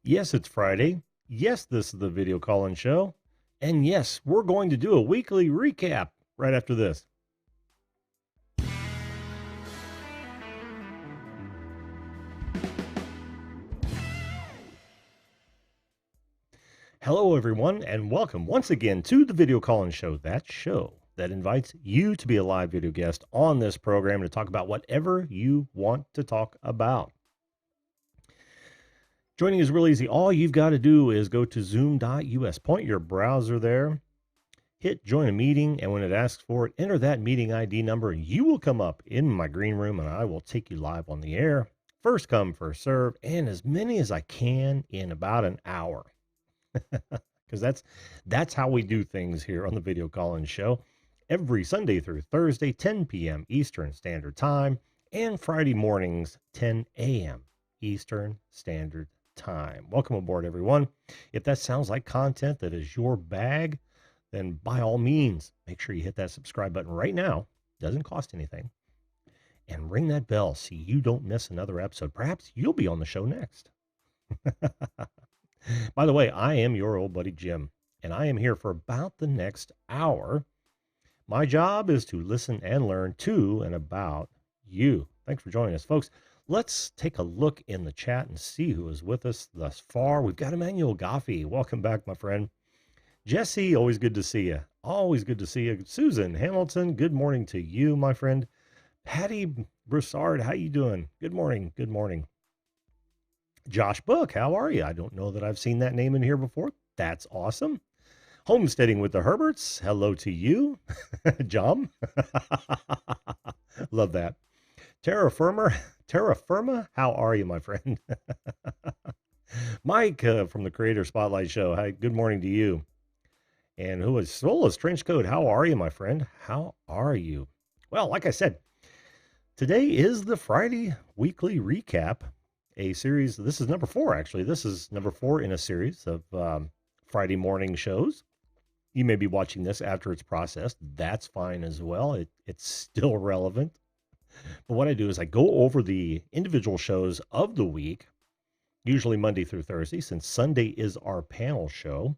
Yes, it's Friday. Yes, this is the video call-in show. And yes, we're going to do a weekly recap right after this. Hello, everyone, and welcome once again to the video call-in show, that show that invites you to be a live video guest on this program to talk about whatever you want to talk about. Joining is really easy. All you've got to do is go to zoom.us, point your browser there, hit join a meeting, and when it asks for it, enter that meeting ID number, and you will come up in my green room, and I will take you live on the air. First come, first serve, and as many as I can in about an hour. Because that's how we do things here on the Video Call-In Show. Every Sunday through Thursday, 10 p.m. Eastern Standard Time, and Friday mornings, 10 a.m. Eastern Standard Time. Welcome aboard, everyone. If that sounds like content that is your bag, then by all means, make sure you hit that subscribe button right now. Doesn't cost anything. And ring that bell so you don't miss another episode. Perhaps you'll be on the show next. By the way, I am your old buddy Jim, and I am here for about the next hour. My job is to listen and learn to and about you. Thanks for joining us, folks. Let's take a look in the chat and see who is with us thus far. We've got Emmanuel Goffey. Welcome back, my friend. Jesse, always good to see you. Always good to see you. Susan Hamilton, good morning to you, my friend. Patty Broussard, how you doing? Good morning. Good morning. Josh Book, how are you? I don't know that I've seen that name in here before. That's awesome. Homesteading with the Herberts, hello to you. John. Love that. Terra Firma, how are you, my friend? Mike from the Creator Spotlight Show, hi, good morning to you. And who is Solace Trenchcoat? How are you, my friend? How are you? Well, like I said, today is the Friday weekly recap, a series. This is number 4, actually. This is number 4 in a series of Friday morning shows. You may be watching this after it's processed. That's fine as well. It's still relevant. But what I do is I go over the individual shows of the week, usually Monday through Thursday, since Sunday is our panel show.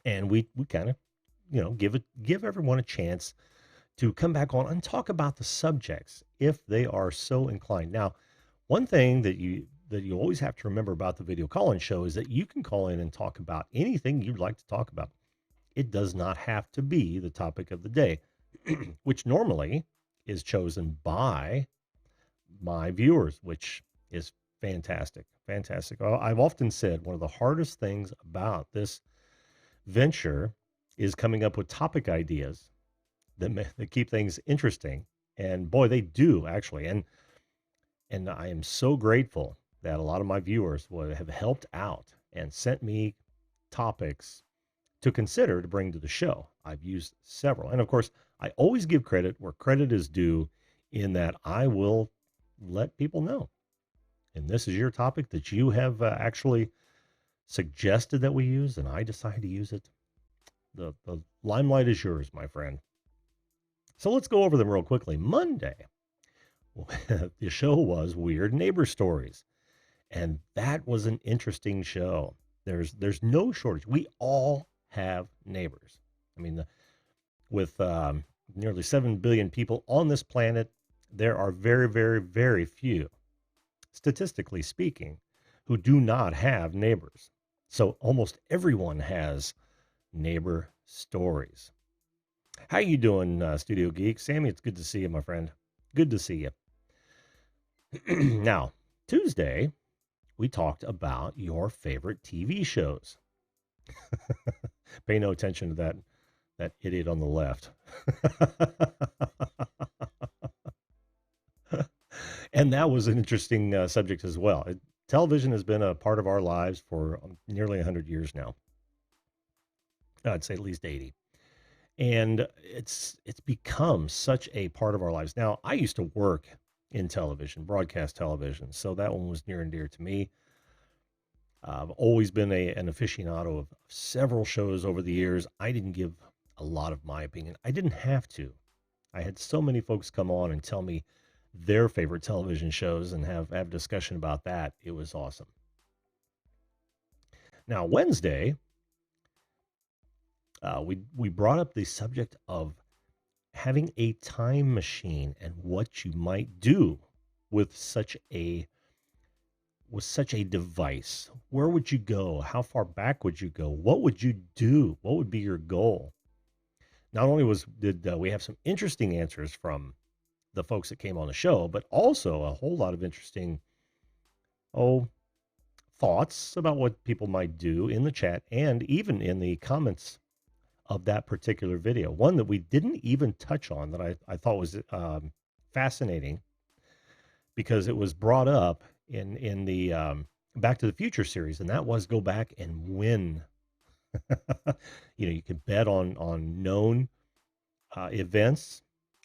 And we kind of, give everyone a chance to come back on and talk about the subjects if they are so inclined. Now, one thing that you always have to remember about the video call-in show is that you can call in and talk about anything you'd like to talk about. It does not have to be the topic of the day, which normally is chosen by my viewers, which is fantastic. Fantastic. I've often said one of the hardest things about this venture is coming up with topic ideas that keep things interesting. And boy, they do actually. And I am so grateful that a lot of my viewers have helped out and sent me topics to consider to bring to the show. I've used several. And of course, I always give credit where credit is due in that I will let people know. And this is your topic that you have actually suggested that we use, and I decide to use it. The limelight is yours, my friend. So let's go over them real quickly. Monday, the show was Weird Neighbor Stories. And that was an interesting show. There's no shortage. We all have neighbors. I mean, with nearly 7 billion people on this planet, there are very, very, very few, statistically speaking, who do not have neighbors. So almost everyone has neighbor stories. How you doing, Studio Geek? Sammy, it's good to see you, my friend. Good to see you. Now, Tuesday, we talked about your favorite TV shows. Pay no attention to that idiot on the left. And that was an interesting subject as well. Television has been a part of our lives for nearly 100 years now. I'd say at least 80. And it's become such a part of our lives. Now, I used to work in television, broadcast television, so that one was near and dear to me. I've always been an aficionado of several shows over the years. I didn't give a lot of my opinion. I didn't have to. I had so many folks come on and tell me their favorite television shows and have discussion about that. It was awesome. Now, Wednesday, we brought up the subject of having a time machine and what you might do with such a device. Where would you go? How far back would you go? What would you do? What would be your goal? Not only did we have some interesting answers from the folks that came on the show, but also a whole lot of interesting oh thoughts about what people might do in the chat and even in the comments of that particular video. One that we didn't even touch on that I thought was fascinating because it was brought up in the Back to the Future series, and that was go back and win. You can bet on known events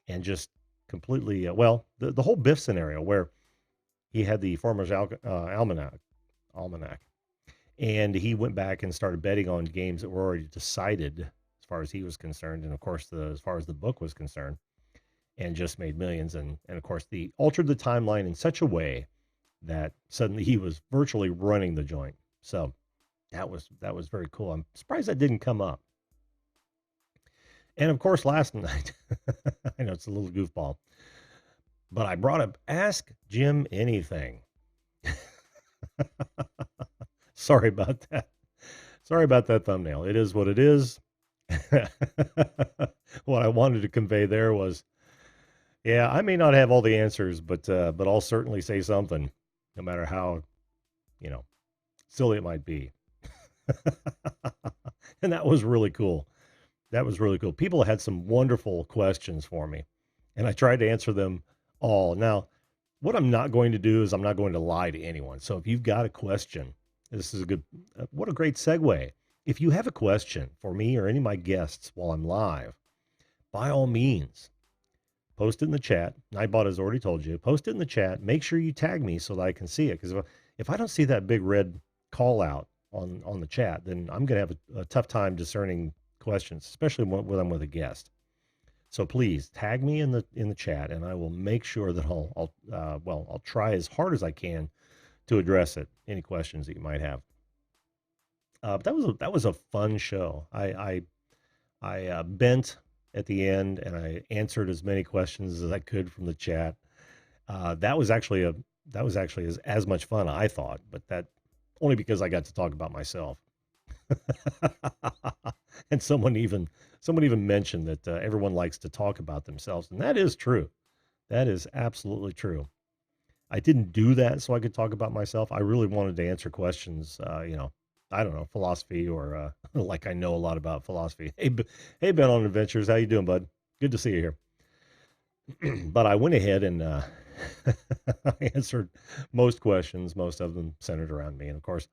and just completely the whole Biff scenario where he had the Farmer's Almanac, and he went back and started betting on games that were already decided as far as he was concerned, and of course as far as the book was concerned, and just made millions. And of course, the altered the timeline in such a way that suddenly he was virtually running the joint. So that was very cool. I'm surprised that didn't come up. And of course, last night, I know it's a little goofball, but I brought up Ask Jim Anything. Sorry about that. Sorry about that thumbnail. It is what it is. What I wanted to convey there was, yeah, I may not have all the answers, but I'll certainly say something, no matter how, silly it might be. And that was really cool. That was really cool. People had some wonderful questions for me, and I tried to answer them all. Now, what I'm not going to do is I'm not going to lie to anyone. So if you've got a question, this is what a great segue. If you have a question for me or any of my guests while I'm live, by all means, post it in the chat. Nightbot has already told you. Post it in the chat. Make sure you tag me so that I can see it. Because if I don't see that big red call out on the chat, then I'm going to have a tough time discerning questions, especially when I'm with a guest. So please tag me in the chat, and I will make sure that I'll try as hard as I can to address it. Any questions that you might have. But that was a fun show. I bent at the end, and I answered as many questions as I could from the chat. That was actually as much fun, I thought, but that only because I got to talk about myself. And someone even mentioned that everyone likes to talk about themselves, and that is true. That is absolutely true. I didn't do that so I could talk about myself. I really wanted to answer questions, I don't know, philosophy or like I know a lot about philosophy. Hey, Ben on Adventures, how you doing, bud? Good to see you here. But I went ahead and I answered most questions, most of them centered around me. And of course,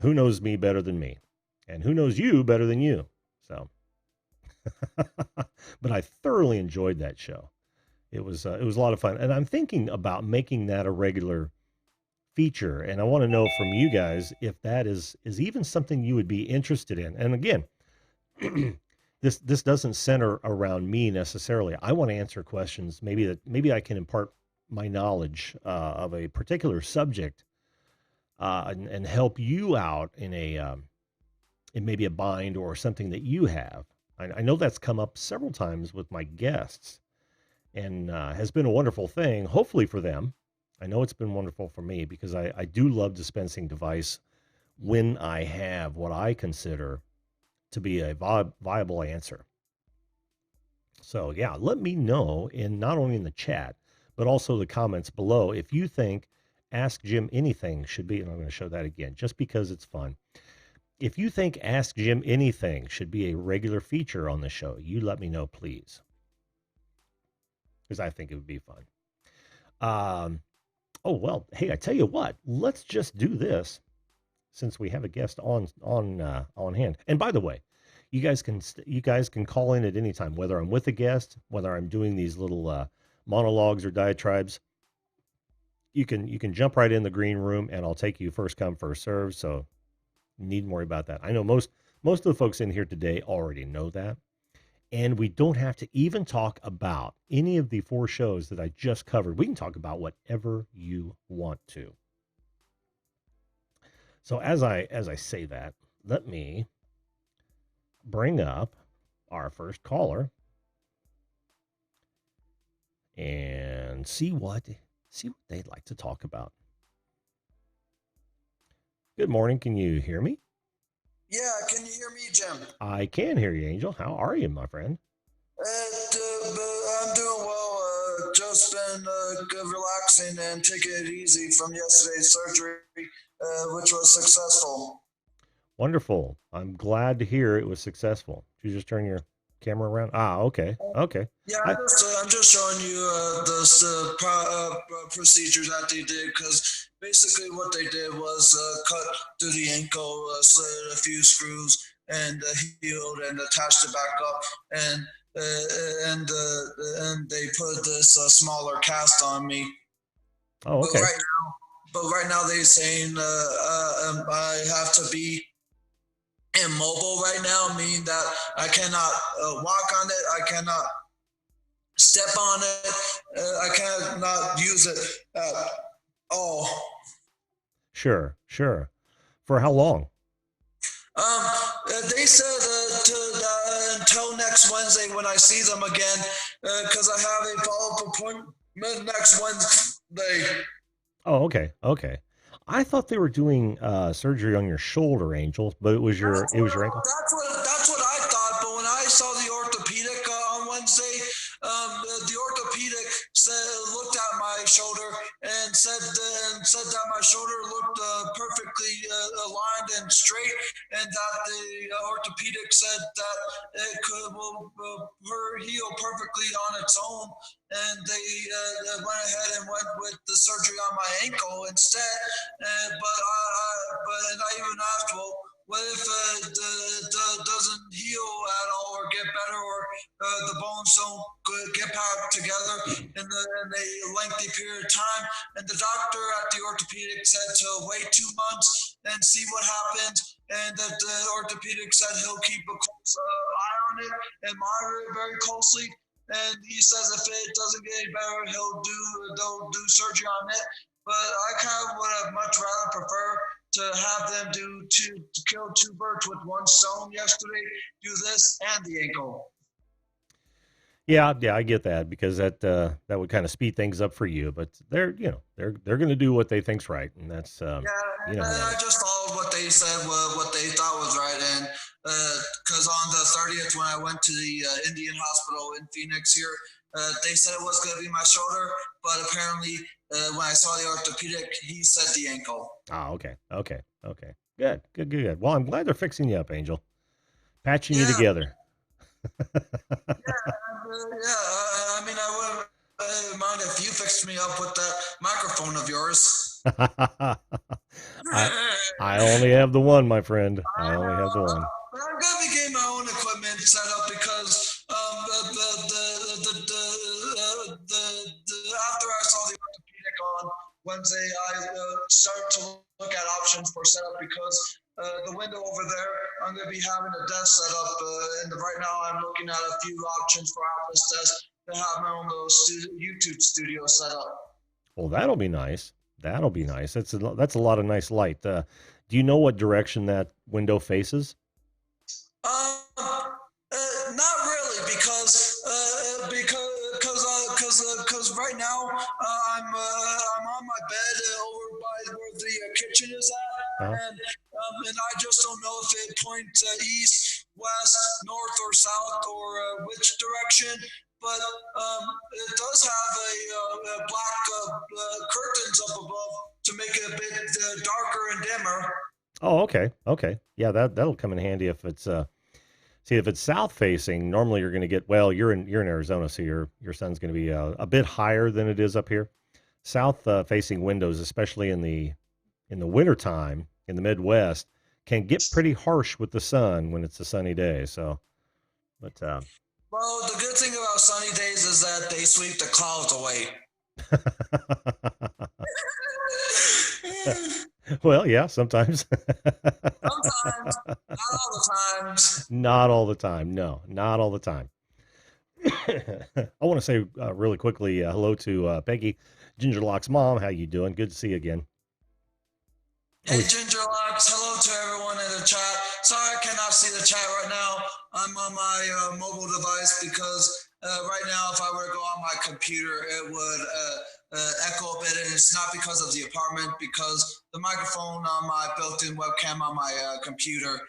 who knows me better than me? And who knows you better than you? So, but I thoroughly enjoyed that show. It was a lot of fun. And I'm thinking about making that a regular feature. And I want to know from you guys if that is even something you would be interested in. And again, this doesn't center around me necessarily. I want to answer questions. Maybe I can impart my knowledge of a particular subject and help you out in maybe a bind or something that you have. I know that's come up several times with my guests and has been a wonderful thing, hopefully for them. I know it's been wonderful for me because I do love dispensing advice when I have what I consider to be a viable answer. So yeah, let me know not only in the chat, but also the comments below if you think Ask Jim Anything should be, and I'm going to show that again just because it's fun. If you think Ask Jim Anything should be a regular feature on the show, you let me know, please. Because I think it would be fun. Oh, well, hey, I tell you what, let's just do this since we have a guest on hand. And by the way, you guys can call in at any time, whether I'm with a guest, whether I'm doing these little monologues or diatribes. You can jump right in the green room, and I'll take you first come, first serve. So you needn't worry about that. I know most of the folks in here today already know that. And we don't have to even talk about any of the 4 shows that I just covered. We can talk about whatever you want to. So as I say that, let me bring up our first caller and see what they'd like to talk about. Good morning. Can you hear me? Yeah, can you hear me, Jim? I can hear you, Angel. How are you, my friend? I'm doing well. Just been relaxing and taking it easy from yesterday's surgery, which was successful. Wonderful. I'm glad to hear it was successful. Did you just turn your camera around? Ah, okay. Okay. Yeah, I I'm just showing you procedures that they did because basically what they did was cut through the ankle, slid a few screws, and healed and attached it back up, and and they put this smaller cast on me. Oh, But okay. right now they're saying I have to be immobile right now, meaning that I cannot walk on it, I cannot step on it, I cannot use it at all. Sure. For how long? They said until next Wednesday when I see them again, because I have a follow-up appointment next Wednesday. Oh, okay. I thought they were doing surgery on your shoulder, Angel, but it was your ankle. That's what I thought. But when I saw the orthopedic on Wednesday, the orthopedic looked at my shoulder and said that my shoulder looked perfectly aligned and straight, and that the orthopedic said that it could heal perfectly on its own. And they went ahead and went with the surgery on my ankle instead. But and I even asked, well, what if it doesn't heal at all or get better, or the bones don't get back together in a lengthy period of time? And the doctor at the orthopedic said to wait 2 months and see what happens. And that the orthopedic said he'll keep a close eye on it and monitor it very closely. And he says if it doesn't get any better, they'll do surgery on it. But I kind of would have much rather prefer to have them to kill two birds with one stone yesterday. Do this and the ankle. Yeah, I get that because that would kind of speed things up for you. But they're going to do what they think's right, and that's Yeah, you and know how that I is. just followed what they said, what they thought was right. And because on the 30th, when I went to the Indian hospital in Phoenix here, they said it was going to be my shoulder, but apparently when I saw the orthopedic, he said the ankle. Ah, okay. Good. Well, I'm glad they're fixing you up, Angel. Patching you Yeah, together. yeah. I mean, I wouldn't mind if you fixed me up with that microphone of yours. I I only have the one, my friend. I only have the one. But I'm gonna be getting my own equipment set up because after I saw the orthopedic on Wednesday, I started to look at options for setup because the window over there, I'm gonna be having a desk set up, and right now I'm looking at a few options for office desk to have my own little YouTube studio set up. Well, that'll be nice. That'll be nice. That's a lot of nice light. Do you know what direction that window faces? Not really, because right now I'm on my bed over by where the kitchen is Uh, at, and I just don't know if it points east, west, north, or south, or which direction. But it does have a black curtains up above to make it a bit darker and dimmer. oh, okay. Yeah, that'll come in handy if it's see if it's south facing. Normally, you're going to get well. You're in Arizona, so your sun's going to be a bit higher than it is up here. South facing windows, especially in the wintertime in the Midwest, can get pretty harsh with the sun when it's a sunny day. So, but Well, the good thing about sunny days is that they sweep the clouds away. well, yeah, sometimes. Sometimes, not all the times. Not all the time. No, not all the time. I want to say really quickly hello to Peggy, Ginger Lock's mom. How you doing? Good to see you again. Hey Always. Ginger Locks, hello to everyone in the chat. Sorry I cannot see the chat right now. I'm on my mobile device because right now if I were to go on my computer it would echo a bit, and it's not because of the apartment, because the microphone on my built-in webcam on my computer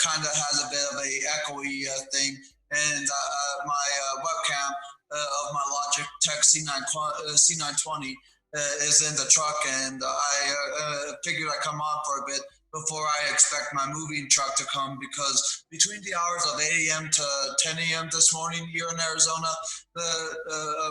kind of has a bit of a echoey thing, and my webcam of my Logitech C920 is in the truck, and I figured I'd come on for a bit before I expect my moving truck to come, because between the hours of 8 a.m. to 10 a.m. this morning here in Arizona,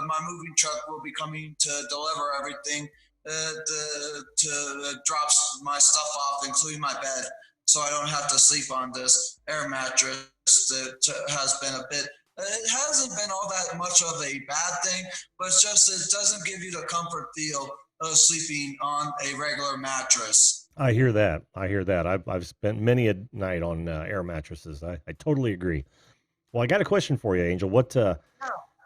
my moving truck will be coming to deliver everything to drop my stuff off, including my bed, so I don't have to sleep on this air mattress that has been a bit. It hasn't been all that much of a bad thing, but it's just it doesn't give you the comfort feel of sleeping on a regular mattress. I hear that. I hear that. I've spent many a night on air mattresses. I totally agree. Well, I got a question for you, Angel.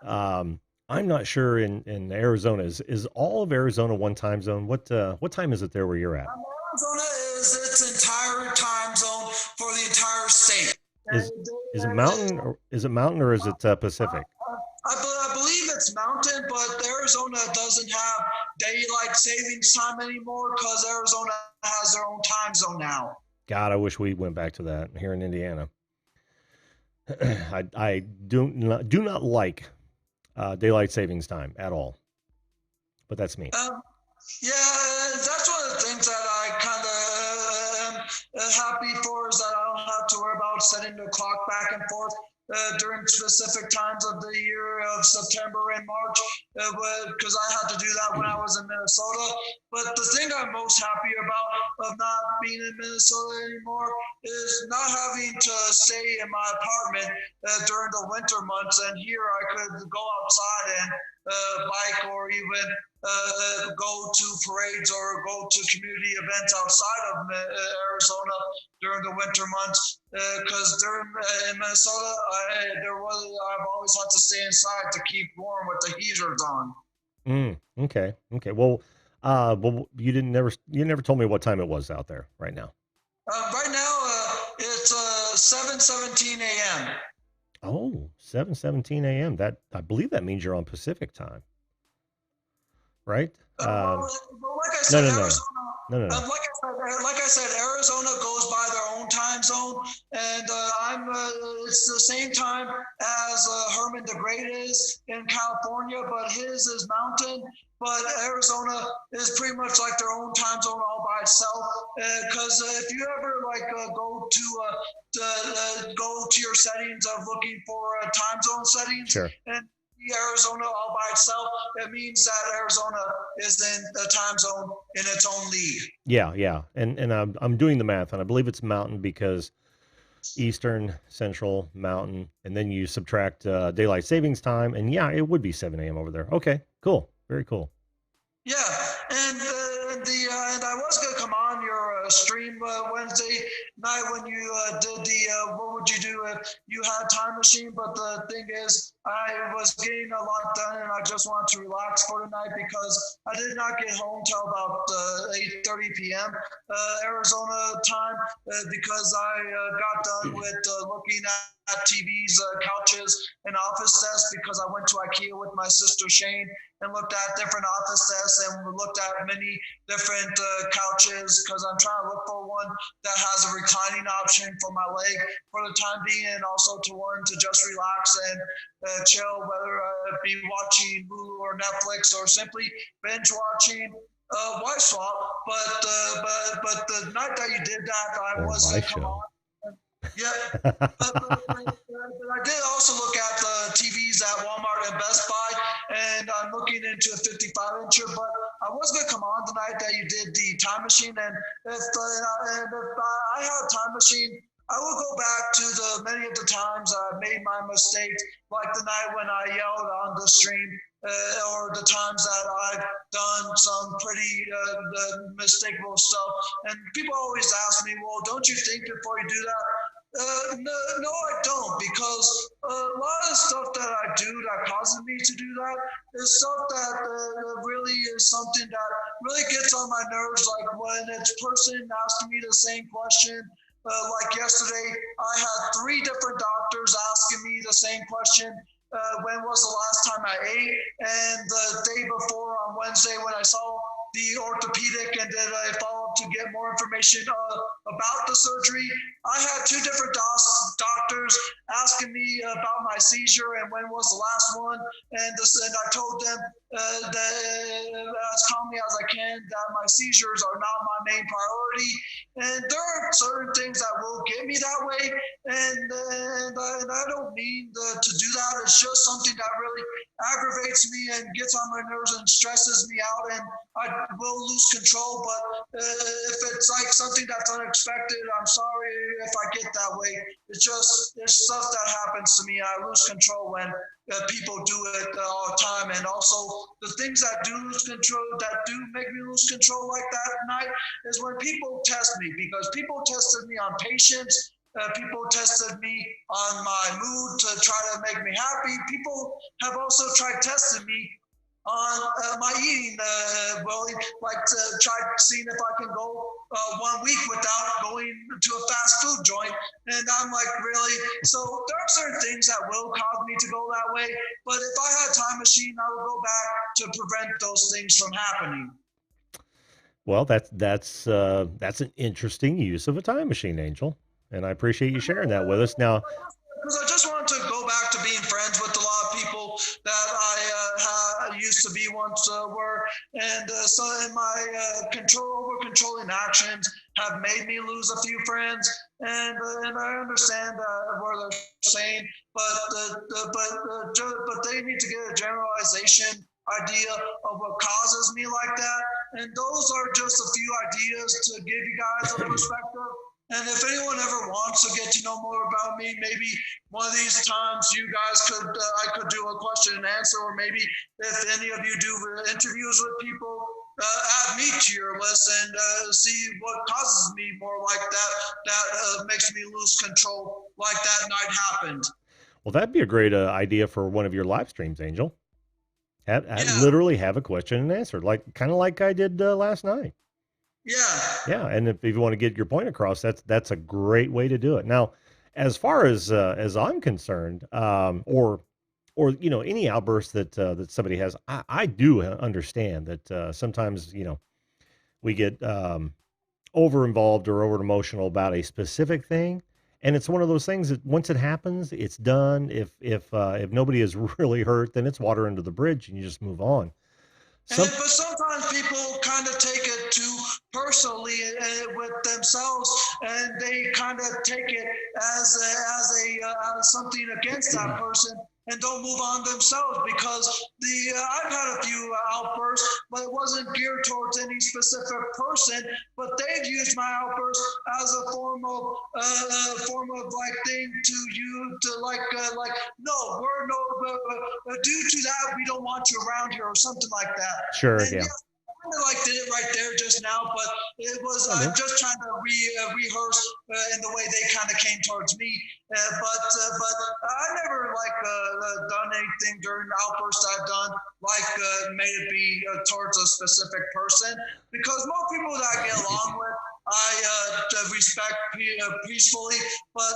Um, I'm not sure in Arizona is all of Arizona one time zone. What time is it there where you're at? Arizona is its entire time zone for the entire state. Is And, is it and, mountain or is it Pacific? I believe it's mountain, but Arizona doesn't have daylight savings time anymore because Arizona has their own time zone now. God, I wish we went back to that here in Indiana. I do not like daylight savings time at all, but that's me. Yeah, that's one of the things that I kind of am happy for, is that I don't have to worry about setting the clock back and forth during specific times of the year of September and March, because I had to do that when I was in Minnesota. But the thing I'm most happy about of not being in Minnesota anymore is not having to stay in my apartment during the winter months. And here I could go outside and bike, or even go to parades or go to community events outside of Arizona during the winter months. Because during in Minnesota, I've always had to stay inside to keep warm with the heaters on. Okay. Okay. Well, you never told me what time it was out there right now. Right now, it's 7:17 a.m. Oh, 7:17 a.m. That I believe that means you're on Pacific time, right? Well, like I No, said, no, no, Arizona. no, no, no. Like I said, Arizona goes by their own time zone, and I'm. It's the same time as Herman the Great is in California, but his is mountain. But Arizona is pretty much like their own time zone all by itself. Because if you ever go to your settings of looking for time zone settings, Sure. and Arizona all by itself, it means that Arizona is in the time zone in its own league. Yeah, yeah. And I'm doing the math, and I believe it's mountain because Eastern, Central, Mountain, and then you subtract daylight savings time, and yeah, it would be 7 a.m. over there. Okay, cool, very cool. Yeah, and and I was gonna come on your stream Wednesday night when you did the what would you do if you had a time machine, but the thing is, I was getting a lot done, and I just wanted to relax for the night because I did not get home till about 8:30 p.m. Arizona time, because I got done with looking at TVs, couches, and office desks, because I went to IKEA with my sister Shane and looked at different office desks, and looked at many different couches, because I'm trying to look for one that has a reclining option for my leg for the time being, and also to one to just relax and chill, whether it be watching Hulu or Netflix, or simply binge watching Wife Swap. But the night that you did that, I Or was my going to come show. on. Yeah, but I did also look at the TVs at Walmart and Best Buy, and I'm looking into a 55-incher. But I was going to come on the night that you did the time machine, and if I had a time machine, I will go back to the many of the times I made my mistakes, like the night when I yelled on the stream, or the times that I've done some pretty mistakable stuff. And people always ask me, well, don't you think before you do that? No, no, I don't, because a lot of stuff that I do that causes me to do that is stuff that really is something that really gets on my nerves. Like when it's person asking me the same question. Like yesterday, I had three different doctors asking me the same question. When was the last time I ate? And the day before on Wednesday, when I saw the orthopedic and did a follow up to get more information about the surgery, I had two different doctors asking me about my seizure and when was the last one, and I told them that as calmly as I can that my seizures are not my main priority, and there are certain things that will get me that way, and I don't mean to do that. It's just something that really aggravates me and gets on my nerves and stresses me out, and I will lose control. But if it's like something that's unexpected, I'm sorry if I get that way. It's just there's stuff that happens to me. I lose control when people do it all the time, and also the things that do lose control, that do make me lose control like that at night, is when people test me, because people tested me on patience. People tested me on my mood to try to make me happy. People have also tried testing me on my eating, well, like to try seeing if I can go 1 week without going to a fast food joint. And I'm like, really? So there are certain things that will cause me to go that way. But if I had a time machine, I would go back to prevent those things from happening. Well, that's an interesting use of a time machine, Angel, and I appreciate you sharing that with us. Now, Because I just wanted to go back to being friends with a lot of people that I used to be once were, and so in my over controlling actions have made me lose a few friends, and I understand what they're saying, but but they need to get a generalization idea of what causes me like that, and those are just a few ideas to give you guys a perspective. And if anyone ever wants to get to know more about me, maybe one of these times you guys could, I could do a question and answer, or maybe if any of you do interviews with people, add me to your list and see what causes me more like that. That makes me lose control, like that night happened. well, that'd be a great idea for one of your live streams, Angel. Yeah, Literally have a question and answer, like kind of like I did last night. yeah. Yeah, and if you want to get your point across, that's a great way to do it. Now, as I'm concerned, or any outburst that somebody has, I do understand that sometimes we get over involved or over emotional about a specific thing, and it's one of those things that once it happens, it's done. If nobody is really hurt, then it's water under the bridge, and you just move on. Some But sometimes people kind of take it too personally with themselves, and they kind of take it as something against that person, and don't move on themselves, because the I've had a few outbursts, but it wasn't geared towards any specific person. But they've used my outburst as a form of like thing to you to like no, we're no due to that we don't want you around here or something like that. Sure, And yeah. yeah, I kind of like did it right there just now, but it was I I'm know. just trying to rehearse in the way they kind of came towards me. But I never like done anything during the outbursts I've done like made it be towards a specific person, because most people that I get along with I respect peacefully, but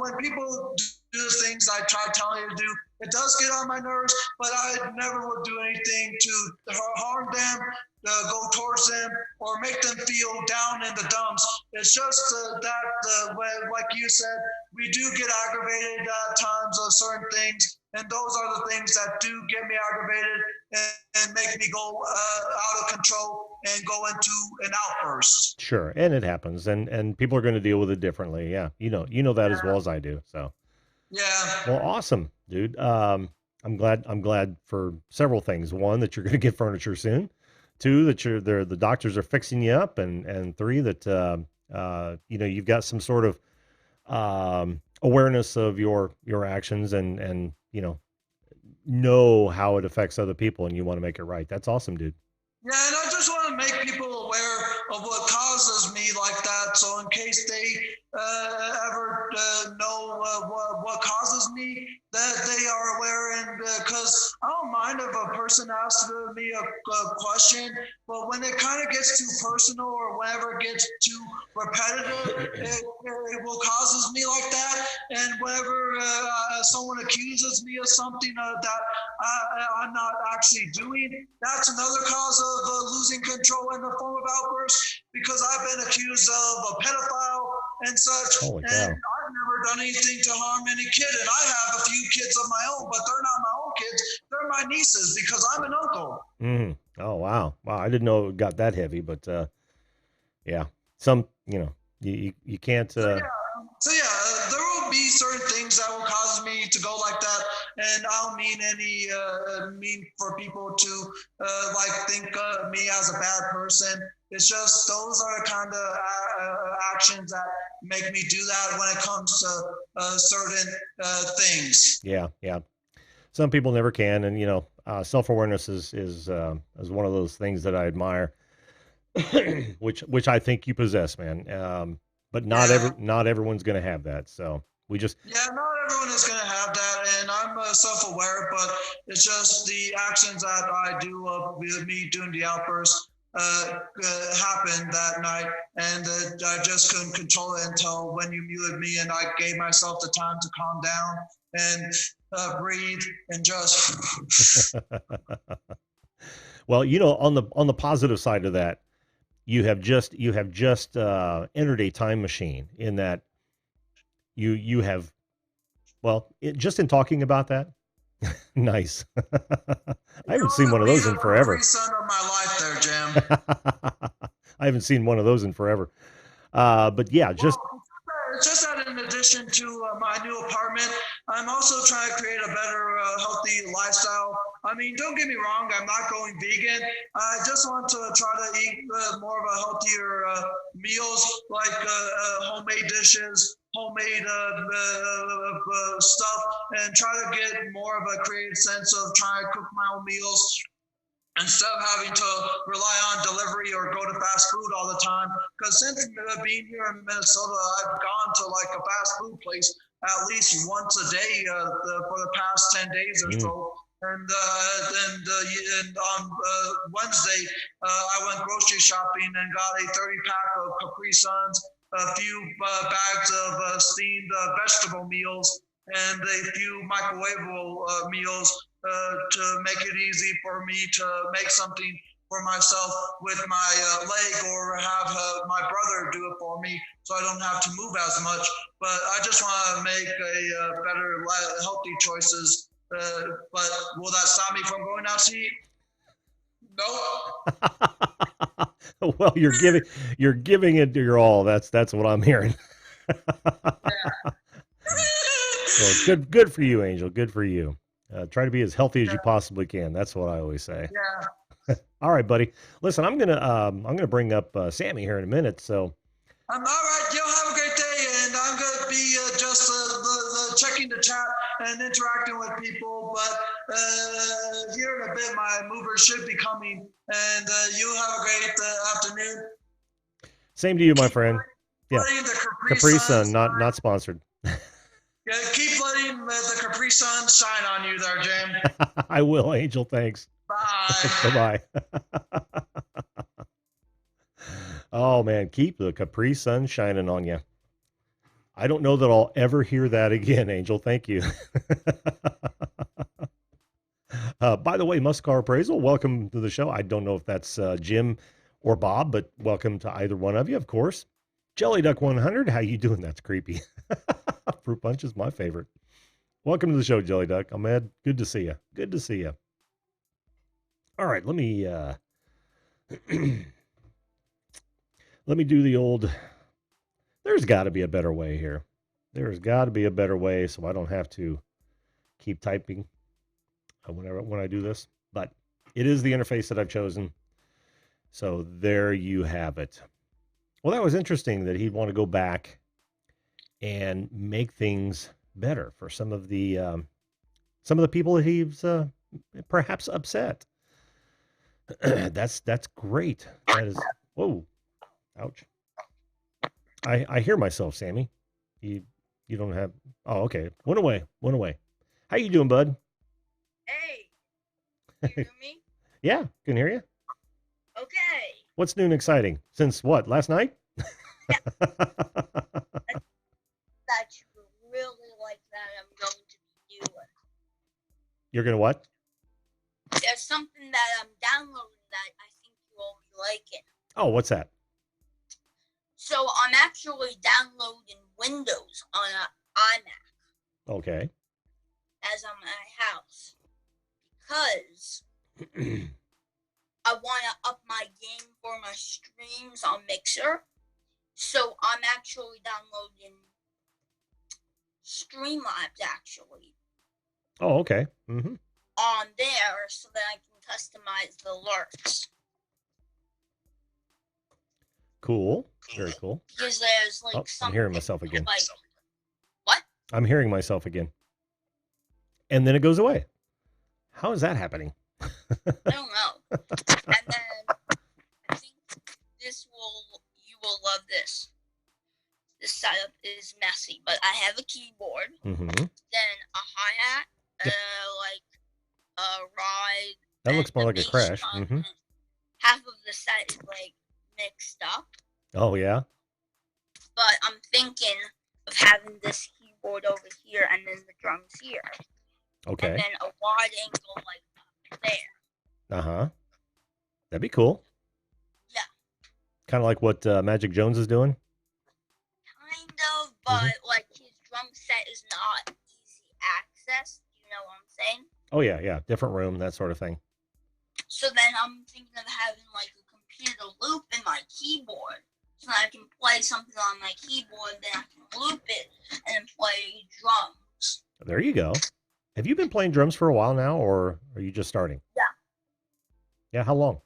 when people do the things I try telling you to do, it does get on my nerves. But I never would do anything to harm them, go towards them, or make them feel down in the dumps. It's just that, like you said, we do get aggravated at times of certain things, and those are the things that do get me aggravated and make me go out of control and go into an outburst. Sure, and it happens, and people are going to deal with it differently. Yeah, you know that as well Yeah, as I do. So, well, yeah. awesome, dude. I'm glad for several things. One, that you're going to get furniture soon. Two, that the doctors are fixing you up, and three, that you've got some sort of awareness of your actions, and know how it affects other people, and you want to make it right. That's awesome, dude. Yeah, and I just want to make people aware of what causes me like that. So in case they ever a question, but when it kind of gets too personal or whenever it gets too repetitive, it will causes me like that. And whenever someone accuses me of something that I'm not actually doing, that's another cause of losing control in the form of outbursts, because I've been accused of a pedophile and such, Holy and cow. I've never done anything to harm any kid. And I have a few kids of my own, but they're not my own kids. They're my nieces because I'm an uncle. Mm. Oh, wow. Wow. I didn't know it got that heavy, but yeah, some, you can't, There will be certain things that will cause me to go like that, and I don't mean any mean for people to like think me as a bad person. It's just those are the kind of actions that make me do that when it comes to certain things. yeah, yeah. Some people never can. And, self-awareness is one of those things that I admire, which I think you possess, man. But Yeah, not everyone's going to have that. So we just, yeah, not everyone is going to have that, and I'm self-aware, but it's just the actions that I do with me doing the outburst happened that night, and I just couldn't control it until when you muted me, and I gave myself the time to calm down and breathe and just. well, on the positive side of that, you have just entered a time machine in that you have, well, just in talking about that, nice. I haven't seen You're one of be those the in Capri forever. Sun of my life there, Jim. I haven't seen one of those in forever. But yeah, just Well, it's just that in addition to my new apartment, I'm also trying to create a better, healthy lifestyle. I mean, don't get me wrong, I'm not going vegan. I just want to try to eat more of a healthier meals, like homemade dishes, homemade stuff, and try to get more of a creative sense of trying to cook my own meals instead of having to rely on delivery or go to fast food all the time. Because since being here in Minnesota, I've gone to like a fast food place at least once a day for the past 10 days or mm, so. And on Wednesday, I went grocery shopping and got a 30-pack of Capri Suns, a few bags of steamed vegetable meals, and a few microwavable meals to make it easy for me to make something for myself with my leg, or have my brother do it for me so I don't have to move as much. But I just want to make a better, healthy choices. But will that stop me from going out to eat? No. well, you're giving it your all. That's what I'm hearing. Well, good for you, Angel. Good for you. Try to be as healthy as you possibly can. That's what I always say. Yeah. All right, buddy. Listen, I'm gonna bring up Sammy here in a minute. So All right. You have a great day, and I'm going to be just checking the chat and interacting with people. But here in a bit, my mover should be coming, and you have a great afternoon. same to you, my Keep friend. Yeah, letting the Capri Capri Sun Sun, shine. not sponsored. Yeah, keep letting the Capri Sun shine on you there, Jim. I will, Angel. Thanks. Bye. Bye bye. Oh man, keep the Capri Sun shining on you. I don't know that I'll ever hear that again, Angel. Thank you. By the way, Muscar Appraisal, welcome to the show. I don't know if that's Jim or Bob, but welcome to either one of you, of course. Jelly Duck 100, how you doing? That's creepy. Fruit Punch is my favorite. Welcome to the show, Jelly Duck. Ahmed, good to see you. Good to see you. All right, let me let me do the old. There's got to be a better way here. There's got to be a better way, so I don't have to keep typing when I do this. But it is the interface that I've chosen. So there you have it. Well, that was interesting that he'd want to go back and make things better for some of the people that he's perhaps upset. That's great. That is. Whoa, ouch. I hear myself, Sammy. You you don't have. Oh, okay. Went away. Went away. How you doing, bud? Hey, you hear me? Yeah, can hear you. Okay. What's new and exciting? Since what? Last night? Yeah, that you really like that I'm going to be doing. You're gonna what? There's something that I'm downloading that I think you will be liking. Oh, what's that? So I'm actually downloading Windows on an iMac Okay. as I'm at my house because I want to up my game for my streams on Mixer. So I'm actually downloading Streamlabs actually Oh, okay. on there so that I can customize the alerts. Cool. Very cool. Because there's like Oh, I'm something hearing myself again. like what? I'm hearing myself again. And then it goes away. How is that happening? I don't know. And then I think you will love this. This setup is messy, but I have a keyboard, Mm-hmm. then a hi-hat, like a ride. That looks more like a crash. Mm-hmm. Half of the set is like mixed up. Oh yeah. But I'm thinking of having this keyboard over here and then the drums here. Okay. And then a wide angle like there. Uh-huh. That'd be cool. Yeah. Kind of like what Magic Jones is doing. Kind of, but like his drum set is not easy access. You know what I'm saying? Oh yeah. Different room, that sort of thing. So then I'm thinking of having like a computer loop in my keyboard. So that I can play something on my keyboard, then I can loop it and play drums. There you go. Have you been playing drums for a while now, or are you just starting? Yeah. Yeah, how long?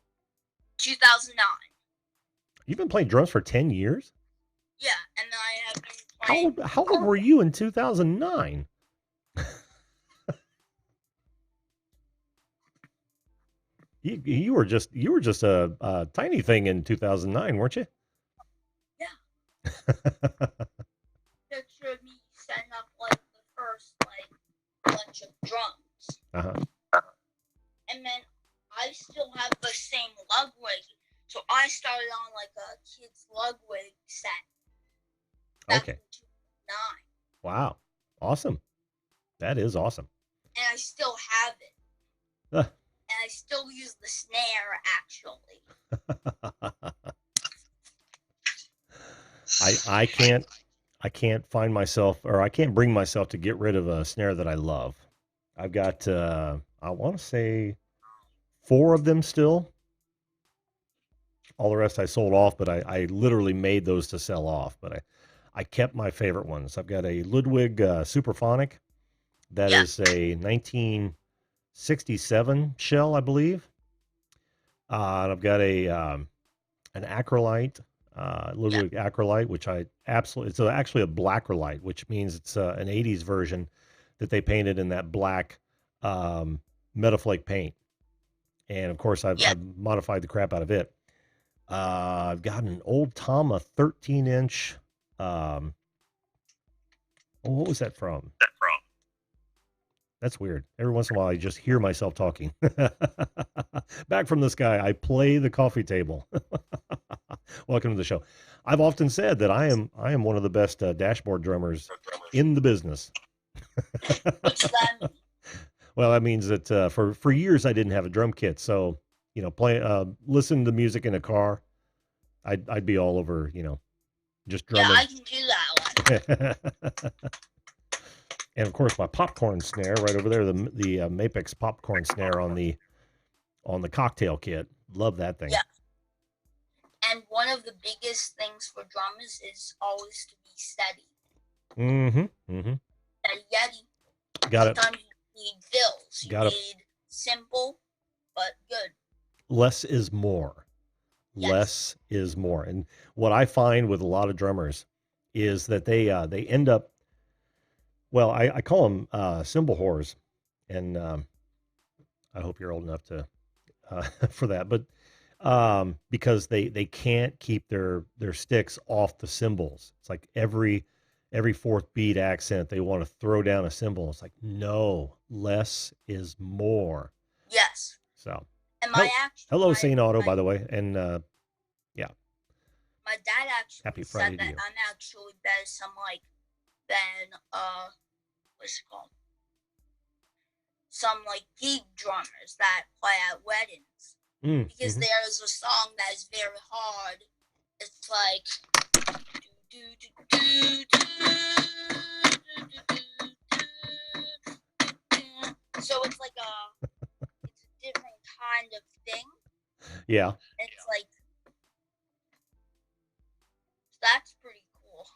2009. You've been playing drums for 10 years? Yeah, and then I have been playing... How old were you in 2009? You were just a tiny thing in 2009, weren't you? Yeah. Picture of me setting up like the first like bunch of drums. Uh-huh. And then I still have the same Ludwig, so I started on like a kid's Ludwig set. Okay. In 2009. Wow. Awesome. That is awesome. And I still have it. And I still use the snare, actually. I can't find myself, or I can't bring myself to get rid of a snare that I love. I've got, I want to say 4 of them still. All the rest I sold off, but I literally made those to sell off. But I kept my favorite ones. I've got a Ludwig Superphonic. That is a 1967 shell, I believe. And I've got an Acrolite, Ludwig Acrolite, which I absolutely, it's actually a Blackrolite, which means it's an 80s version that they painted in that black Metaflake paint. And of course, I've modified the crap out of it. I've got an old Tama 13-inch. What was that from? That's weird. Every once in a while, I just hear myself talking. Back from this guy, I play the coffee table. Welcome to the show. I've often said that I am one of the best dashboard drummers in the business. What's that mean? Well, that means that for years I didn't have a drum kit, so listen to music in a car. I'd be all over, just drumming. Yeah, I can do that one. And of course, my popcorn snare right over there, the Mapix popcorn snare on the cocktail kit. Love that thing. Yeah. And one of the biggest things for drummers is always to be steady. Steady Yeti. Got it. Sometimes you need fills. You need simple, but good. Less is more. Yes. Less is more. And what I find with a lot of drummers is that they end up, well, I call them cymbal whores, and I hope you're old enough to for that, but because they can't keep their sticks off the cymbals. It's like every fourth beat accent they want to throw down a cymbal. It's like, no, less is more. Yes. So. And Hello, Saint Otto, by the way. And yeah, my dad actually happy Friday said to that you. I'm actually better than what's it called? Some geek drummers that play at weddings. Because there is a song that is very hard. It's like so it's like it's a different kind of thing. Yeah. It's like that's pretty cool.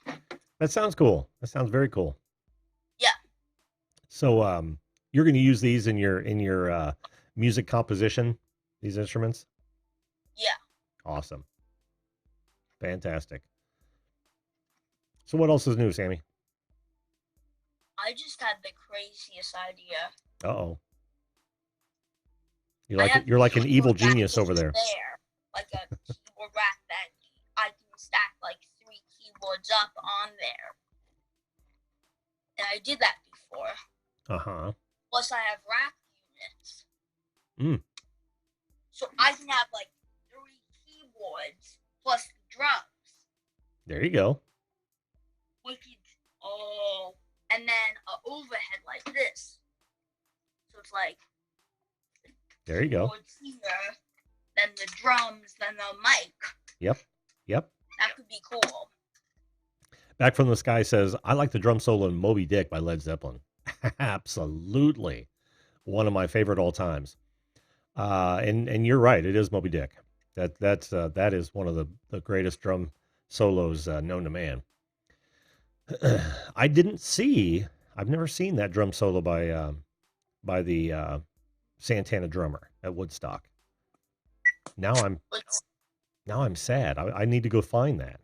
That sounds cool. That sounds very cool. Yeah. So you're going to use these in your music composition, these instruments? Yeah. Awesome. Fantastic. So what else is new, Sammy? I just had the craziest idea. Uh-oh. You're like an evil genius over there. Like a keyboard rack that I can stack 3 keyboards up on there. And I did that before. Uh-huh. Plus I have rack units. So I can have 3 keyboards plus the drums. There you go. Wicked. Oh. And then an overhead like this. So it's there you go. Here, then the drums, then the mic. Yep. That could be cool. Back from the Sky says, I like the drum solo in Moby Dick by Led Zeppelin. Absolutely. One of my favorite all times. And you're right. It is Moby Dick. That is one of the greatest drum solos known to man. I've never seen that drum solo by the Santana drummer at Woodstock. Now I'm sad. I need to go find that.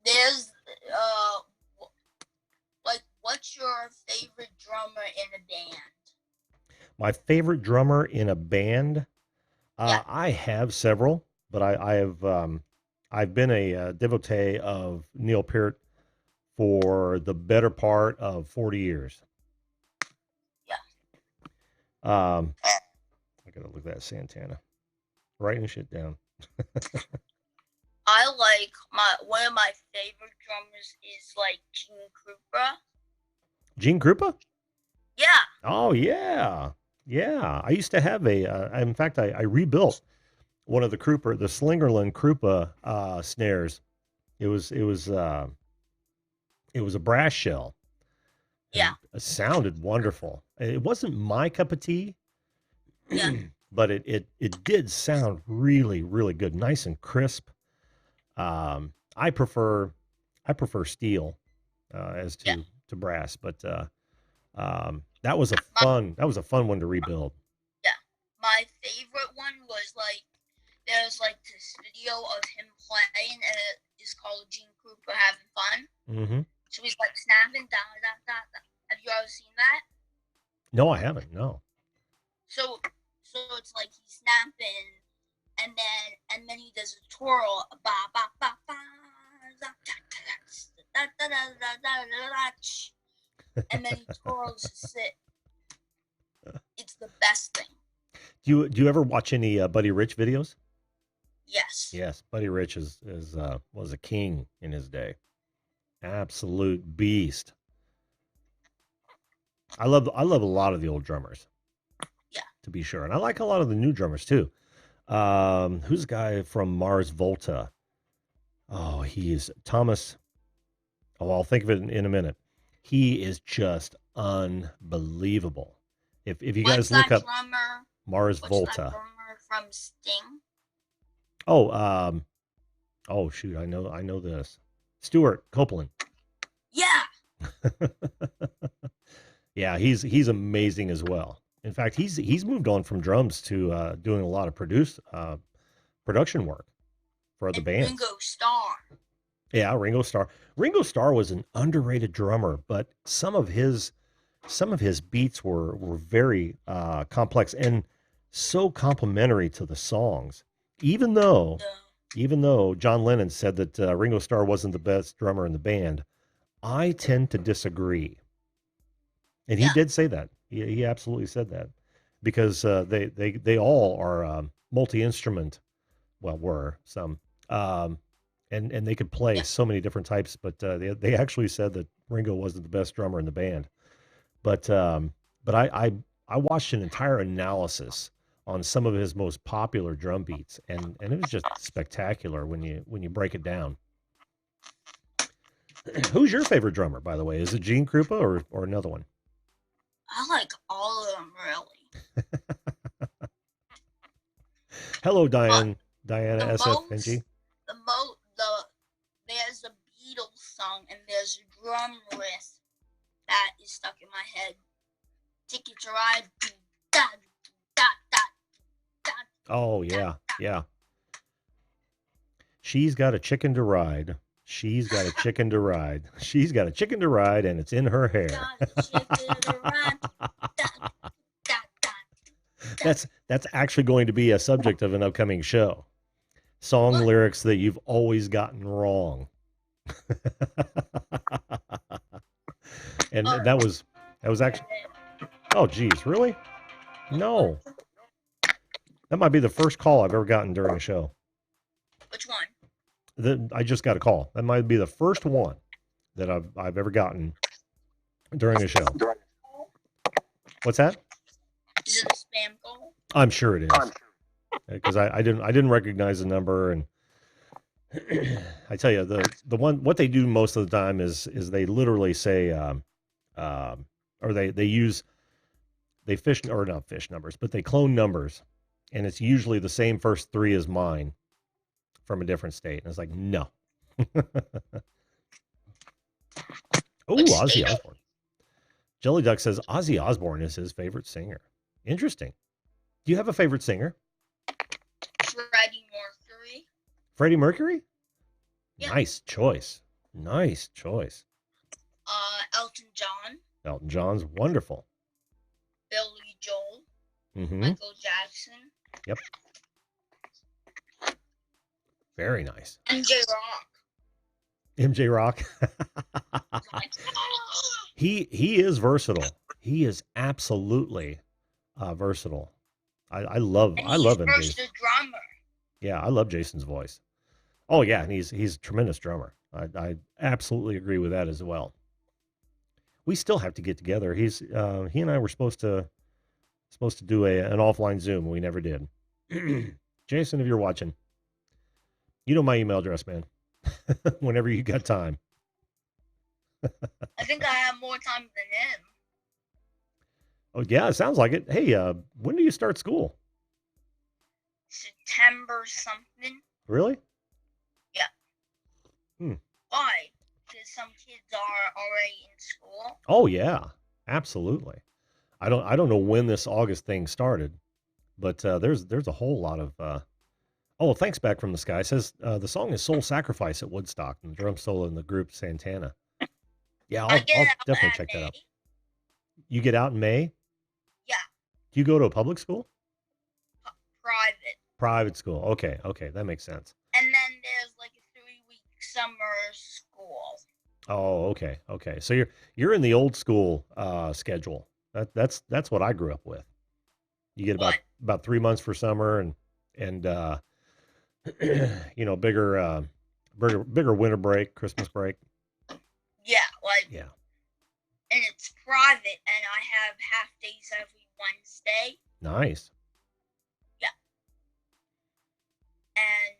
There's what's your favorite drummer in a band? My favorite drummer in a band? Yeah. I have several, but I've been a devotee of Neil Peart for the better part of 40 years. Yeah. I gotta look at that Santana. Writing shit down. I like one of my favorite drummers is Gene Krupa. Gene Krupa? Yeah. Oh yeah. Yeah. I used to have in fact I rebuilt one of the Slingerland Krupa snares. It was a brass shell. Yeah. It sounded wonderful. It wasn't my cup of tea. Yeah. But it did sound really, really good. Nice and crisp. I prefer steel as to brass, but that was a fun one to rebuild. Yeah. My favorite one was there's this video of him playing, and it is called Gene Krupa Having Fun. Mm-hmm. So he's snapping down. Have you ever seen that? No, I haven't. No. So it's he's snapping, and then he does a twirl, and then he twirls his sit. It's the best thing. Do you ever watch any Buddy Rich videos? Yes. Yes, Buddy Rich was a king in his day. Absolute beast. I love a lot of the old drummers. Yeah. To be sure. And I like a lot of the new drummers too. Who's the guy from Mars Volta? Oh, he is Thomas. Oh, I'll think of it in a minute. He is just unbelievable. If you guys look up Mars Volta. That drummer from Sting? Oh, oh shoot, I know this. Stuart Copeland. Yeah. Yeah, he's amazing as well. In fact, he's moved on from drums to doing a lot of production work for other bands. Ringo Starr. Yeah, Ringo Starr. Ringo Starr was an underrated drummer, but some of his beats were very complex and so complimentary to the songs. Even though John Lennon said that Ringo Starr wasn't the best drummer in the band, I tend to disagree. And he did say that. He absolutely said that. because they all are multi-instrument. Well, were some, um, and they could play Yeah. so many different types. But they actually said that Ringo wasn't the best drummer in the band. But I watched an entire analysis on some of his most popular drum beats, and it was just spectacular when you break it down. Who's your favorite drummer, by the way? Is it Gene Krupa or another one? I like all of them really. Hello, But Diana the SFNG. there's a Beatles song and there's a drum riff that is stuck in my head. Ticket to Ride. Da, da, da, da, Oh yeah, yeah. She's got a chicken to ride. She's got a chicken to ride. She's got a chicken to ride, and it's in her hair. got a chicken to ride. Da, da, da. That's actually going to be a subject of an upcoming show. Song What? lyrics that you've always gotten wrong. And that was actually. Oh, geez, really? No, that might be the first call I've ever gotten during a show. Which one? I just got a call. That might be the first one that I've ever gotten during a show. What's that? Is it a spam call? I'm sure it is, because I didn't recognize the number, and I tell you what they do most of the time is they literally say or they fish, or not fish numbers, but they clone numbers, and it's usually the same first three as mine from a different state, and it's like, no. Oh, Ozzy Osbourne. Jelly Duck says Ozzy Osbourne is his favorite singer. Interesting. Do you have a favorite singer? Freddie Mercury. Freddie Mercury? Yeah. Nice choice. Nice choice. Elton John. Elton John's wonderful. Billy Joel. Mm-hmm. Michael Jackson. Yep. Very nice. MJ Rock. MJ Rock. He is versatile. He is absolutely versatile. I love him. First a drummer. Yeah, I love Jason's voice. Oh yeah, and he's a tremendous drummer. I absolutely agree with that as well. We still have to get together. He and I were supposed to do an offline Zoom. We never did. Jason, if you're watching, you know my email address, man. Whenever you got time. I think I have more time than him. Oh yeah, it sounds like it. Hey, when do you start school? September something. Really? Yeah. Why? Because some kids are already in school. Oh yeah, absolutely. I don't know when this August thing started, but there's a whole lot of. Oh, thanks back from the sky. It says the song is Soul Sacrifice at Woodstock, and the drum solo in the group Santana. Yeah, I'll definitely check that out. You get out in May? Yeah. Do you go to a public school? Private. Private school. Okay, that makes sense. And then there's like a 3-week summer school. Oh, okay. So you're in the old school schedule. That's what I grew up with. You get about 3 months for summer and bigger winter break, Christmas break. Yeah, yeah. And it's private, and I have half days every Wednesday. Nice. Yeah. And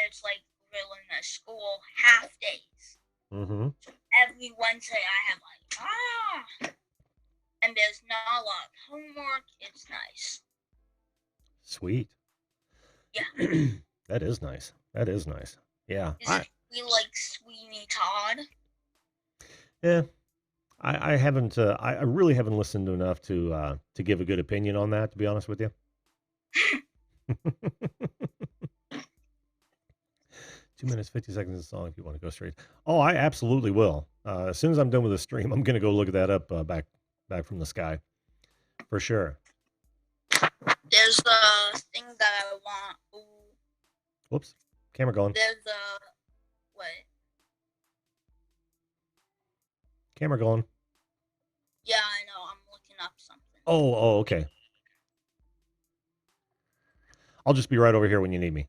it's like really in the school half days. Mm-hmm. So every Wednesday I have and there's not a lot of homework. It's nice. Sweet. Yeah. That is nice. Yeah. We like Sweeney Todd. Yeah. I haven't. I really haven't listened enough to give a good opinion on that. To be honest with you. 2 minutes 50 seconds of the song. If you want to go straight. Oh, I absolutely will. As soon as I'm done with the stream, I'm gonna go look that up back from the sky, for sure. There's a thing that I want. Ooh. Whoops, camera going. There's a what? Camera going. Yeah, I know. I'm looking up something. Oh, okay. I'll just be right over here when you need me.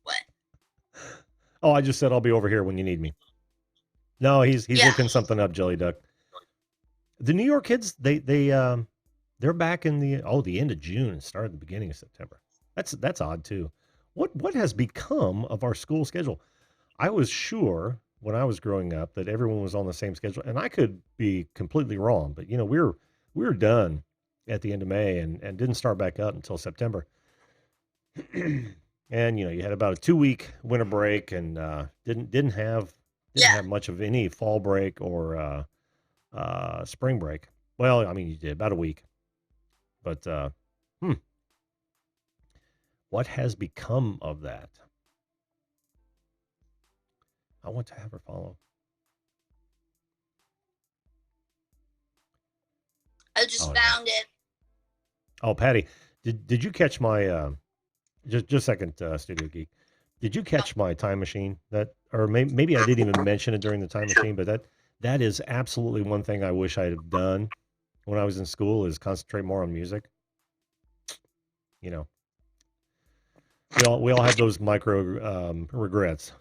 What? Oh, I just said I'll be over here when you need me. No, he's Yeah. looking something up, Jelly Duck. The New York kids, they're back in the end of June and start at the beginning of September. That's odd too. What has become of our school schedule? I was sure when I was growing up that everyone was on the same schedule, and I could be completely wrong, but we were done at the end of May and didn't start back up until September. And you had about a 2-week winter break and didn't have Yeah. much of any fall break or spring break. Well, I mean, you did about a week, but what has become of that? I want to have her follow. I just found it. Oh, Patty, did you catch my just a second, Studio Geek? Did you catch my time machine? Or maybe I didn't even mention it during the time machine, but that is absolutely one thing I wish I'd have done when I was in school is concentrate more on music. You know, we all have those micro regrets.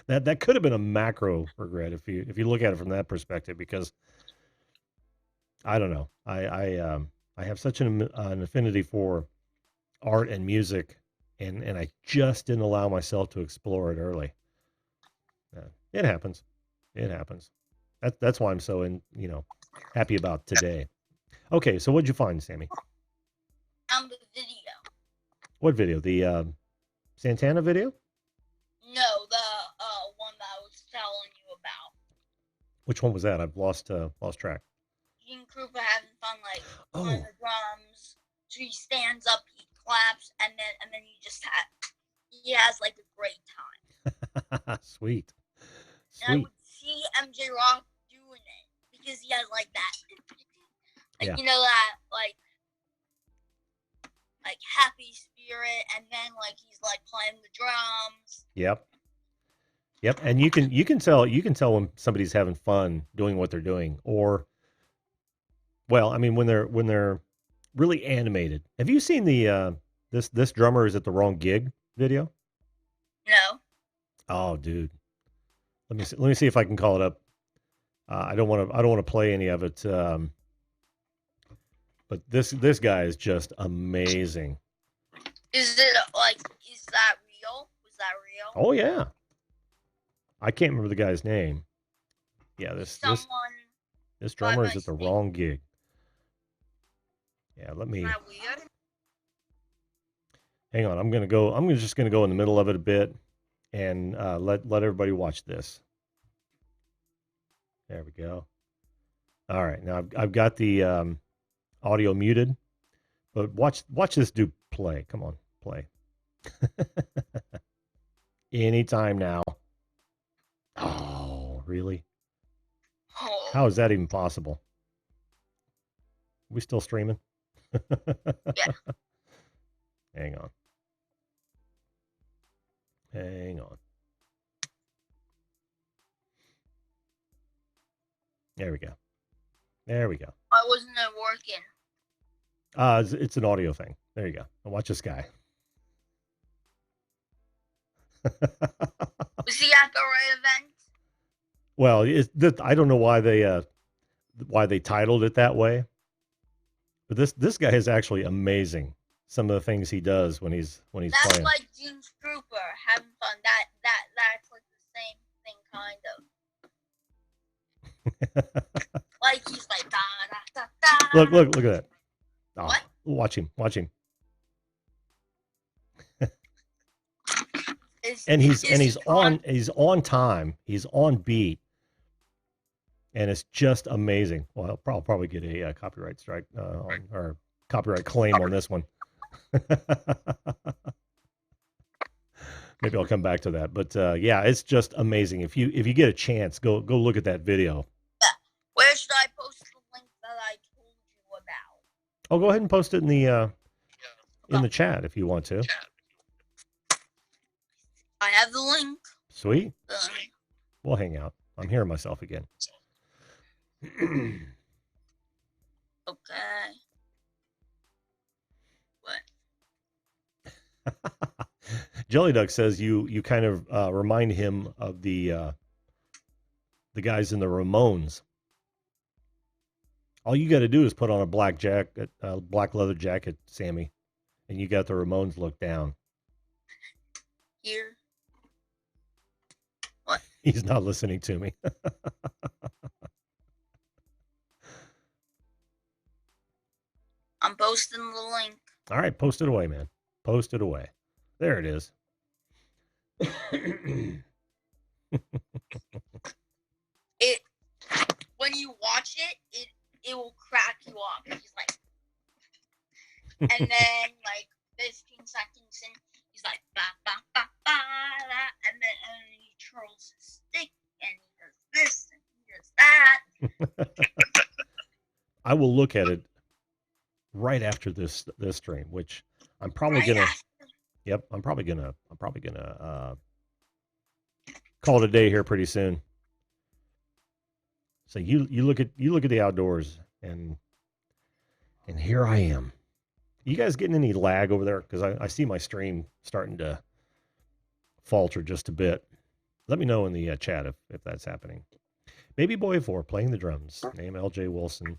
That could have been a macro regret if you look at it from that perspective, because I don't know. I have such an affinity for art and music, and I just didn't allow myself to explore it early. It happens. It happens. That's why I'm so happy about today. Okay, so what'd you find, Sammy? The video. What video? The Santana video? No, the one that I was telling you about. Which one was that? I've lost track. Gene Krupa having fun, like on the drums. So he stands up, he claps, and then he has like a great time. Sweet. And I would see MJ Rock doing it because he has like that, like that like happy spirit, and then like he's like playing the drums. Yep. And you can tell when somebody's having fun doing what they're doing, or well, I mean when they're really animated. Have you seen the this drummer is at the wrong gig video? No. Oh, dude. Let me see if I can call it up. I don't want to play any of it. But this guy is just amazing. Is that real? Was that real? Oh yeah. I can't remember the guy's name. Yeah, this drummer is at the wrong gig. Yeah, let me. Isn't that weird? Hang on, I'm just gonna go in the middle of it a bit, and let everybody watch this. There we go. All right, now I've got the audio muted, but watch this dude play. Come on, play. Anytime now. Oh, really? Oh. How is that even possible? Are we still streaming? Yeah. Hang on. There we go. Why wasn't it working? It's an audio thing. There you go. Now watch this guy. Was he at the right event? Well, I don't know why they titled it that way, but this guy is actually amazing. Some of the things he does when he's playing. That's like Gene Krupa having fun. That's like the same thing, kind of. Like he's like da da da da. Look at that. Oh, what? Watch him. And he's on time. He's on beat. And it's just amazing. Well, I'll probably get a copyright strike or copyright claim on this one. Maybe I'll come back to that. But yeah, it's just amazing. If you get a chance, go look at that video. Yeah. Where should I post the link that I told you about? Oh, go ahead and post it in the chat if you want to. I have the link. Sweet. We'll hang out. I'm hearing myself again. Okay. What? Jelly Duck says you kind of remind him of the guys in the Ramones. All you got to do is put on a black jacket, black leather jacket, Sammy, and you got the Ramones look down. Here. What? He's not listening to me. I'm posting the link. All right, post it away, man. Post it away. There it is. It when you watch it will crack you up. He's like, and then like 15 seconds in, he's like ba ba ba ba, and then he twirls his stick and he does this and he does that. I will look at it right after this stream, which I'm probably Right gonna. after. Yep, I'm probably gonna call it a day here pretty soon. So you look at the outdoors, and here I am. You guys getting any lag over there? Because I see my stream starting to falter just a bit. Let me know in the chat if that's happening. Baby Boy 4 playing the drums. Name LJ Wilson.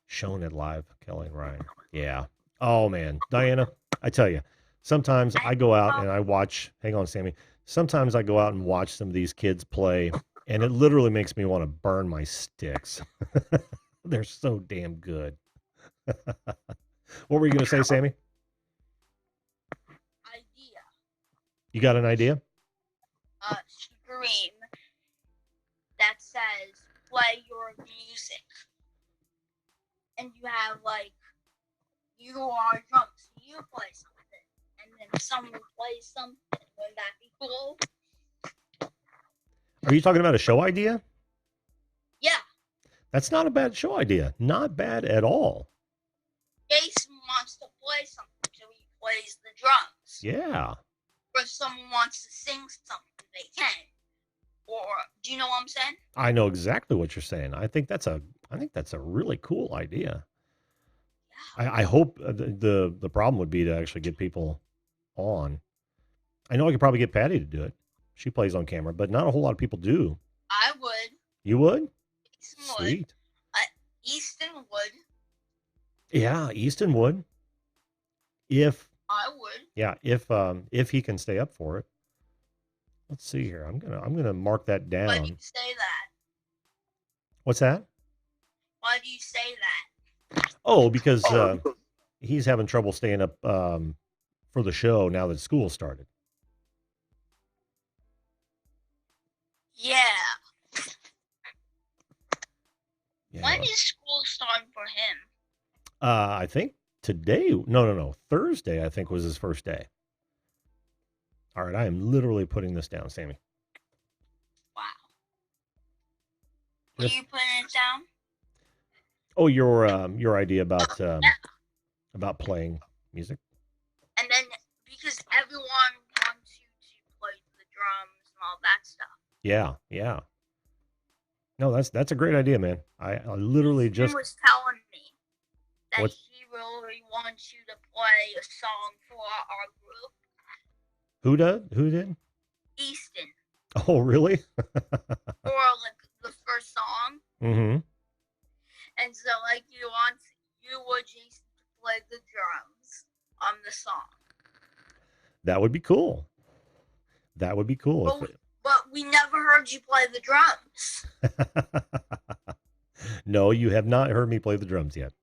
Shown it live. Kelly and Ryan. Yeah. Oh man, Diana, I tell you, sometimes I go out and I watch. Hang on, Sammy. Sometimes I go out and watch some of these kids play, and it literally makes me want to burn my sticks. They're so damn good. What were you going to say, Sammy? Idea. You got an idea? Scream that says play your music, and you have like you are drums, you play something, and then someone plays something. Wouldn't that be cool? Are you talking about a show idea? Yeah. That's not a bad show idea. Not bad at all. Jason wants to play something, so he plays the drums. Yeah. Or if someone wants to sing something, they can. Or do you know what I'm saying? I know exactly what you're saying. I think that's a really cool idea. Yeah. I hope the problem would be to actually get people on. I know I could probably get Patty to do it. She plays on camera, but not a whole lot of people do. I would. You would? Easton Sweet. would. Easton would. Yeah, Easton would. If I would. Yeah, if he can stay up for it. Let's see here. I'm gonna mark that down. Why do you say that? What's that? Why do you say that? Oh, because he's having trouble staying up for the show now that school started. Yeah. When is school starting for him? I think today. No. Thursday, I think, was his first day. All right, I am literally putting this down, Sammy. Wow. Are you putting it down? Oh, your idea about playing music. And then because everyone wants you to play the drums and all that stuff. Yeah. No, that's a great idea, man. I literally Easton just was telling me that What? he really wants you to play a song for our group. Who did? Easton. Oh, really? For like the first song. Mm-hmm. And so like he wants you or Jason to play the drums on the song. That would be cool. That would be cool. But we never heard you play the drums. No, you have not heard me play the drums yet.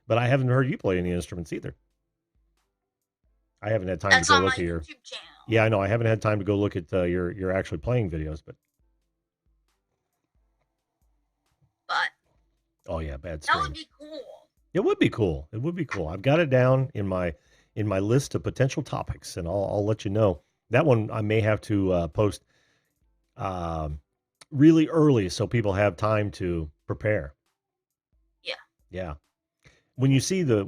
But I haven't heard you play any instruments either. I haven't had time to go look at your YouTube channel. Yeah, I know. I haven't had time to go look at your actually playing videos, but oh yeah, bad stream. That would be cool. It would be cool. It would be cool. I've got it down in my list of potential topics, and I'll let you know. That one I may have to post really early so people have time to prepare. Yeah. When you see the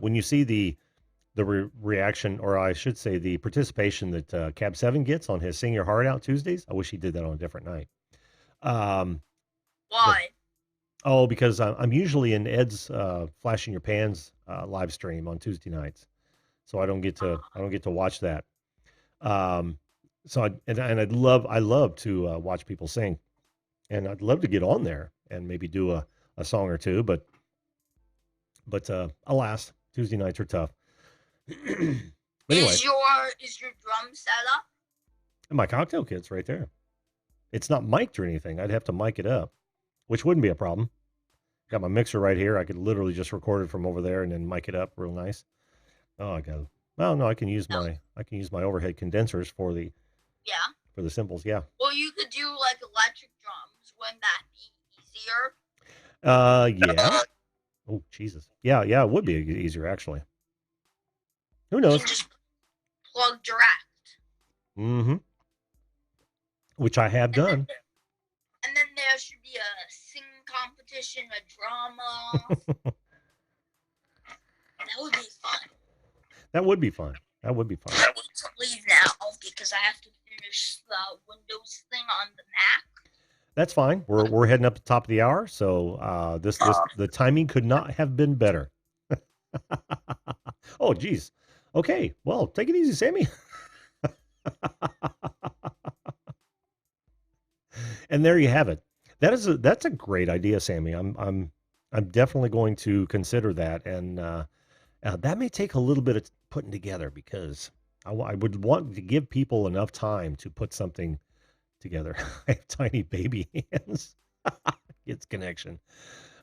reaction, or I should say the participation that Cab 7 gets on his Sing Your Heart Out Tuesdays, I wish he did that on a different night. Why? Oh, because I'm usually in Ed's Flashing Your Pans live stream on Tuesday nights, so I don't get to watch that. Um, so I love to watch people sing, and I'd love to get on there and maybe do a song or two, but alas, Tuesday nights are tough. But anyway, Is your drum set up? and my cocktail kit's right there. It's not mic'd or anything. I'd have to mic it up, which wouldn't be a problem. Got my mixer right here. I could literally just record it from over there and then mic it up real nice. Oh, I got. Well, no, No. I can use my overhead condensers Yeah. for the cymbals. Yeah. Well, you could do like electric drums. Wouldn't that be easier? Yeah. Oh, Jesus. Yeah, yeah, it would be easier actually. Who You knows? can just plug direct. Mm-hmm. Which I have done. And then there should be a sing competition, a drama. That would be fun. That would be fun. That would be fun. I need to leave now because I have to finish the Windows thing on the Mac. That's fine. We're heading up the top of the hour, so this the timing could not have been better. Oh, geez. Okay. Well, take it easy, Sammy. And there you have it. That's a great idea, Sammy. I'm definitely going to consider that, and that may take a little bit of putting together because I would want to give people enough time to put something together. I have tiny baby hands. It's connection.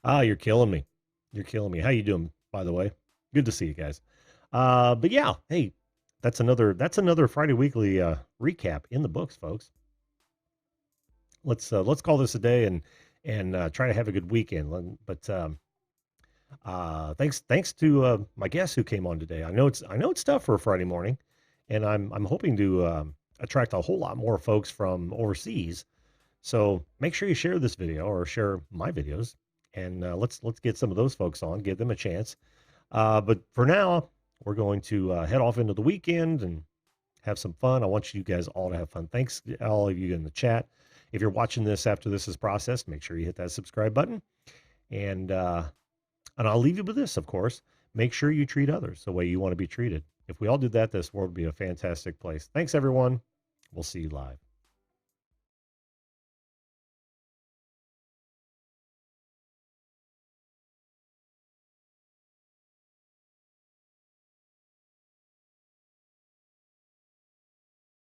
Ah, you're killing me. You're killing me. How you doing, by the way? Good to see you guys. But yeah, hey, that's another Friday Weekly recap in the books, folks. Let's call this a day and try to have a good weekend. But thanks to my guest who came on today. I know it's tough for a Friday morning, and I'm hoping to attract a whole lot more folks from overseas. So make sure you share this video or share my videos, and let's get some of those folks on, give them a chance. But for now, we're going to head off into the weekend and have some fun. I want you guys all to have fun. Thanks to all of you in the chat. If you're watching this after this is processed, make sure you hit that subscribe button. And I'll leave you with this, of course. Make sure you treat others the way you want to be treated. If we all did that, this world would be a fantastic place. Thanks, everyone. We'll see you live.